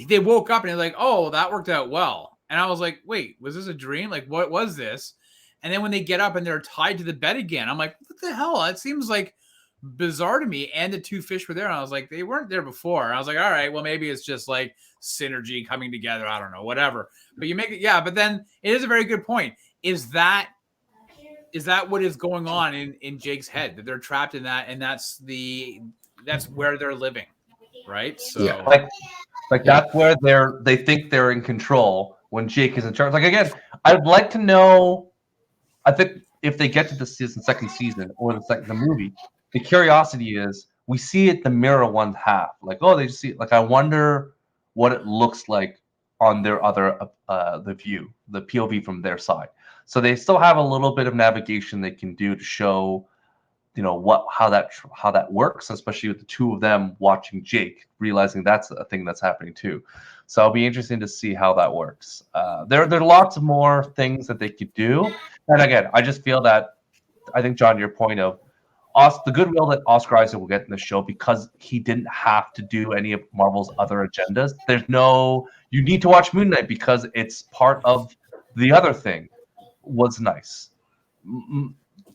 They woke up and they're like, oh, that worked out well. And I was like, wait, was this a dream? Like, what was this? And then when they get up and they're tied to the bed again, I'm like, what the hell? It seems like bizarre to me. And the 2 fish were there. And I was like, they weren't there before. And I was like, all right, well, maybe it's just like synergy coming together. I don't know, whatever. But you make it. Yeah. But then it is a very good point. Is that what is going on in Jake's head, that they're trapped in that, and that's where they're living, right? So that's where they think they're in control when Jake is in charge. Like again, I'd like to know. I think if they get to the second season or the movie, the curiosity is we see it the mirror one half. Like they just see it. Like I wonder what it looks like on their other the POV from their side. So they still have a little bit of navigation they can do to show how that works, especially with the two of them watching Jake, realizing that's a thing that's happening too. So it'll be interesting to see how that works. There are lots more things that they could do, and again, I just feel that I think, John, your point of the goodwill that Oscar Isaac will get in the show, because he didn't have to do any of Marvel's other agendas. You need to watch Moon Knight because it's part of the other thing. Was nice.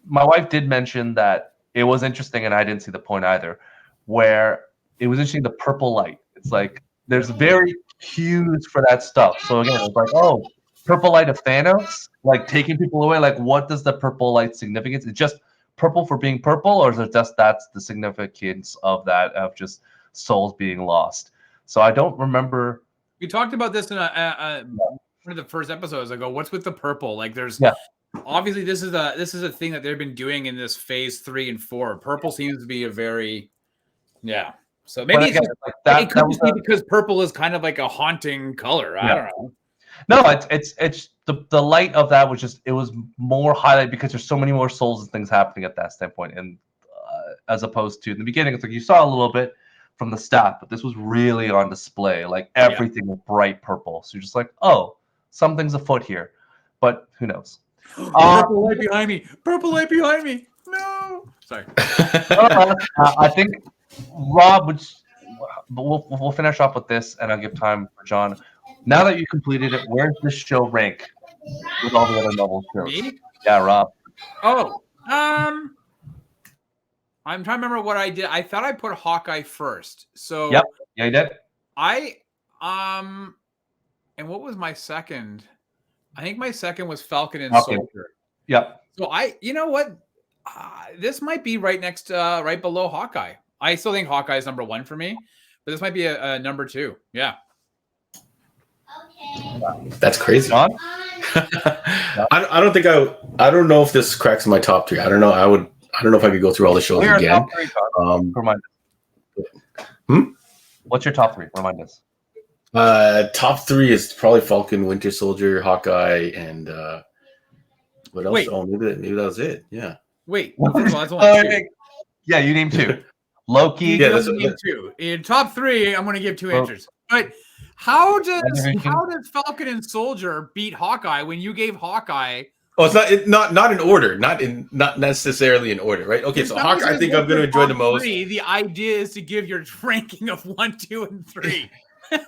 My wife did mention that it was interesting, and I didn't see the point either, where it was interesting, the purple light. It's like there's very cues for that stuff. So again, it's like, oh, purple light of Thanos, like taking people away. Like, what does the purple light significance? It's just purple for being purple, or is it just that's the significance of that, of just souls being lost? So I don't remember. We talked about this in one of the first episodes. I go, what's with the purple? Like, there's obviously this is a thing that they've been doing in this phase 3 and 4. Purple seems to be a very So maybe it could just be because purple is kind of like a haunting color. I don't know. No, it's the light of that was just, it was more highlighted because there's so many more souls and things happening at that standpoint, and as opposed to in the beginning, it's like you saw a little bit from the staff, but this was really on display. Like everything was bright purple, so you're just like, oh, something's afoot here, but who knows? Purple light behind me! Purple light behind me! No, sorry. I think Rob, we'll finish off with this, and I'll give time for John. Now that you completed it, where's this show rank with all the other Marvel shows? Me? Yeah, Rob. Oh, I'm trying to remember what I did. I thought I put Hawkeye first. So yeah, you did. And what was my second? I think my second was Falcon and Soldier. Yep. So you know what? This might be right below Hawkeye. I still think Hawkeye is number 1 for me, but this might be a number 2. Yeah. That's crazy. I don't know if this cracks my top 3. I don't know. I don't know if I could go through all the shows again. Remind us. What's your top 3? Remind us. Top 3 is probably Falcon, Winter Soldier, Hawkeye, and what else? Wait. Oh, maybe that was it. Yeah. Wait. That's only 2. Yeah, you named 2. Loki. Yeah, that's named 2. In top 3, I'm going to give 2 answers. But how does Falcon and Soldier beat Hawkeye when you gave Hawkeye? Oh, it's not in order, not necessarily in order, right? Okay, so Hawkeye, I think I'm going to enjoy the most. The idea is to give your ranking of 1, 2, and 3.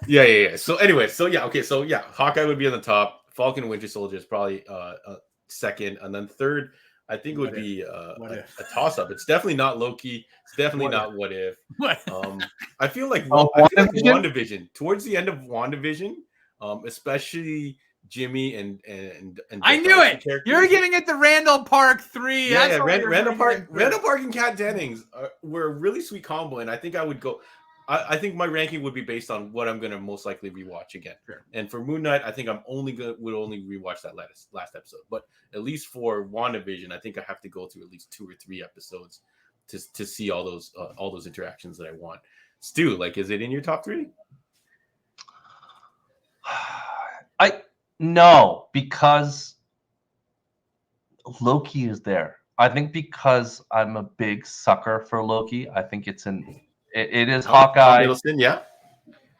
Yeah. So anyway, Hawkeye would be on the top. Falcon and Winter Soldier is probably second, and then third, I think it would be a toss-up. It's definitely not Loki. It's definitely not What If. I feel like WandaVision. Towards the end of WandaVision, especially Jimmy and I knew it. You're giving it the Randall Park 3. Yeah, Randall Park and Kat Dennings were a really sweet combo, and I think I would go. I think my ranking would be based on what I'm going to most likely rewatch again. Sure. And for Moon Knight, I think I'm only rewatch that last episode. But at least for WandaVision, I think I have to go through at least 2 or 3 episodes to see all those interactions that I want. Stu, like, is it in your top 3? No, because Loki is there. I think because I'm a big sucker for Loki. I think it is Hawkeye.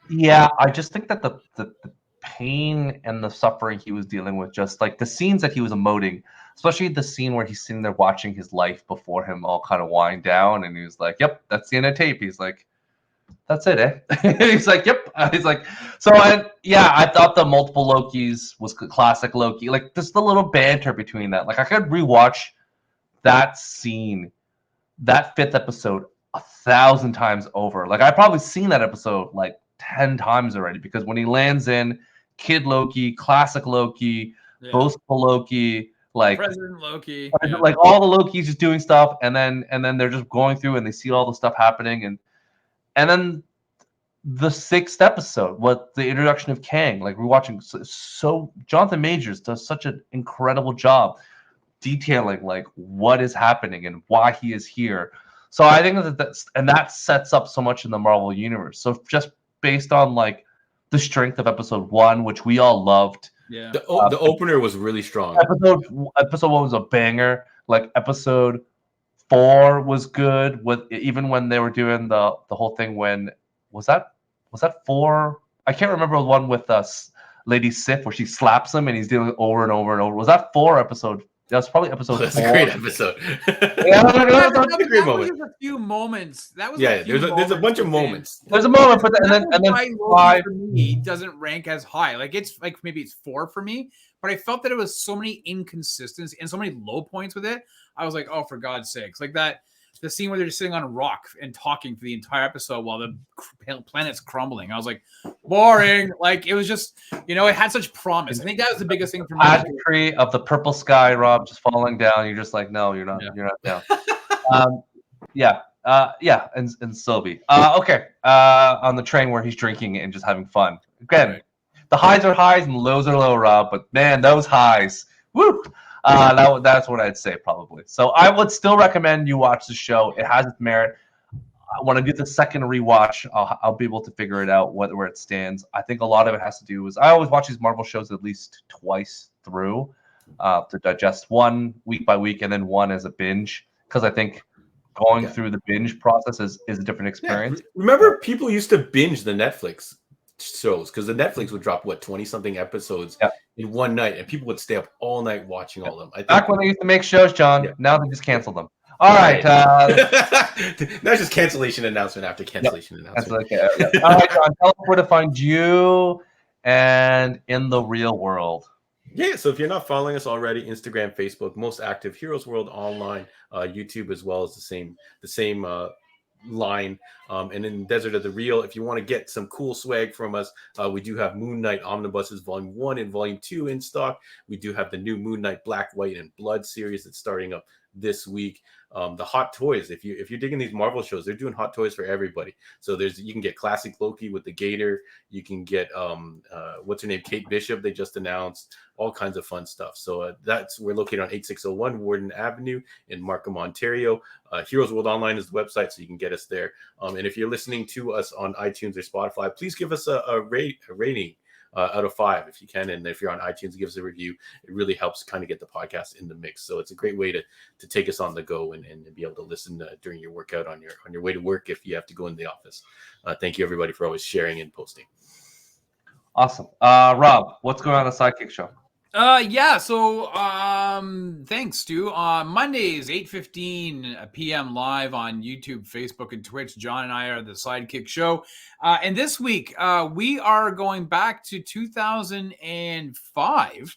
Yeah. I just think that the pain and the suffering he was dealing with, just like the scenes that he was emoting, especially the scene where he's sitting there watching his life before him all kind of wind down, and he was like, "Yep, that's the end of tape." He's like, "That's it, eh?" He's like, "Yep." He's like, so I thought the multiple Lokis was classic Loki. Like, just the little banter between that. Like, I could rewatch that scene, that 5th episode, 1,000 times over. Like, I've probably seen that episode like 10 times already, because when he lands in Kid Loki, classic Loki, boastful Loki, like President Loki, like all the Lokis just doing stuff, and then they're just going through and they see all the stuff happening, and then the 6th episode, what the introduction of Kang, like rewatching, so Jonathan Majors does such an incredible job detailing like what is happening and why he is here. So I think that sets up so much in the Marvel universe. So just based on like the strength of episode 1, which we all loved. Yeah. The opener was really strong. Episode 1 was a banger. Like episode 4 was good. With even when they were doing the whole thing, when was that 4? I can't remember the one with Lady Sif where she slaps him and he's doing it over and over and over. Was that 4 episode? That was probably episode 4. That's a great episode. Yeah, That's a great That moment. was just a few moments. That was Yeah, there's a bunch of within- moments. There's a moment, but and then Loki 5 for me doesn't rank as high. Like it's like maybe it's 4 for me, but I felt that it was so many inconsistencies and so many low points with it. I was like, oh, for God's sakes, like that. The scene where they're just sitting on a rock and talking for the entire episode while the planet's crumbling. I was like, boring. Like it was just, it had such promise. I think that was the biggest thing for me. tree of the purple sky, Rob, just falling down. You're just like, no, you're not. Yeah. You're not down. Yeah, and Sylvie. Okay. On the train where he's drinking and just having fun. Again, Right. the highs are highs and the lows are low, Rob. But man, those highs, woo! That's what I'd say probably. So I would still recommend you watch the show. It has its merit. When I do the second rewatch, I'll be able to figure it out where it stands. I think a lot of it has to do is I always watch these Marvel shows at least twice through to digest one week by week and then one as a binge, because I think going through the binge process is a different experience. Yeah. Remember, people used to binge the Netflix shows because the Netflix would drop 20-something episodes in one night, and people would stay up all night watching all of them. Back when they used to make shows, John, now they just canceled them. All right. That's just cancellation announcement after cancellation announcement. Okay. All right, John, tell us where to find you and in the real world. Yeah, so if you're not following us already, Instagram, Facebook, most active Heroes World Online, YouTube as well as the same line. And in Desert of the Real, if you want to get some cool swag from us, we do have Moon Knight Omnibuses Volume 1 and Volume 2 in stock. We do have the new Moon Knight Black, White, and Blood series that's starting up this week. The hot toys, if you're digging these Marvel shows, they're doing hot toys for everybody. So you can get classic Loki with the Gator. You can get what's her name, Kate Bishop. They just announced all kinds of fun stuff. So we're located on 8601 Warden Avenue in Markham, Ontario. Heroes World Online is the website, so you can get us there. And if you're listening to us on iTunes or Spotify, please give us a rating. Out of 5 if you can, and if you're on iTunes, give us a review. It really helps kind of get the podcast in the mix. So it's a great way to take us on the go and be able to listen during your workout on your way to work if you have to go in the office. Thank you everybody for always sharing and posting. Awesome. Rob, what's going on the Sidekick Show? So thanks, Stu. Mondays, 8:15 p.m. live on YouTube, Facebook, and Twitch. John and I are the Sidekick Show. And this week, we are going back to 2005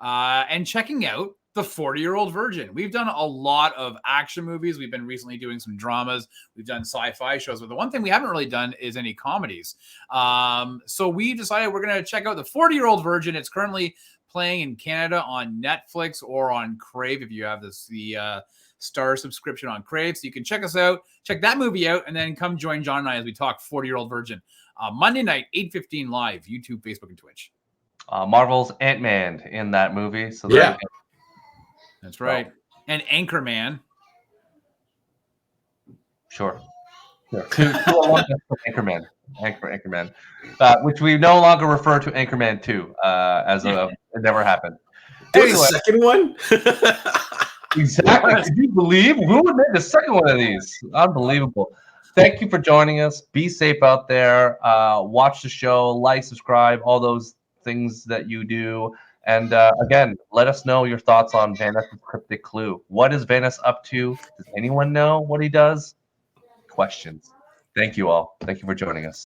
and checking out The 40-Year-Old Virgin. We've done a lot of action movies. We've been recently doing some dramas. We've done sci-fi shows. But the one thing we haven't really done is any comedies. So we decided we're going to check out The 40-Year-Old Virgin. It's currently playing in Canada on Netflix or on Crave if you have the Star subscription on Crave. So you can check us out, check that movie out, and then come join John and I as we talk 40-Year-Old Virgin. Monday night, 8:15 live, YouTube, Facebook, and Twitch. Marvel's Ant-Man in that movie. So yeah. That's right. And Anchorman. Sure. Anchorman. Anchorman. Which we no longer refer to Anchorman 2 as it never happened. There's a second one? Exactly. Could you believe? Who would make the second one of these? Unbelievable. Thank you for joining us. Be safe out there. Watch the show, like, subscribe, all those things that you do. And again, let us know your thoughts on Vanessa's cryptic clue. What is Vanessa up to? Does anyone know what he does? Questions. Thank you all. Thank you for joining us.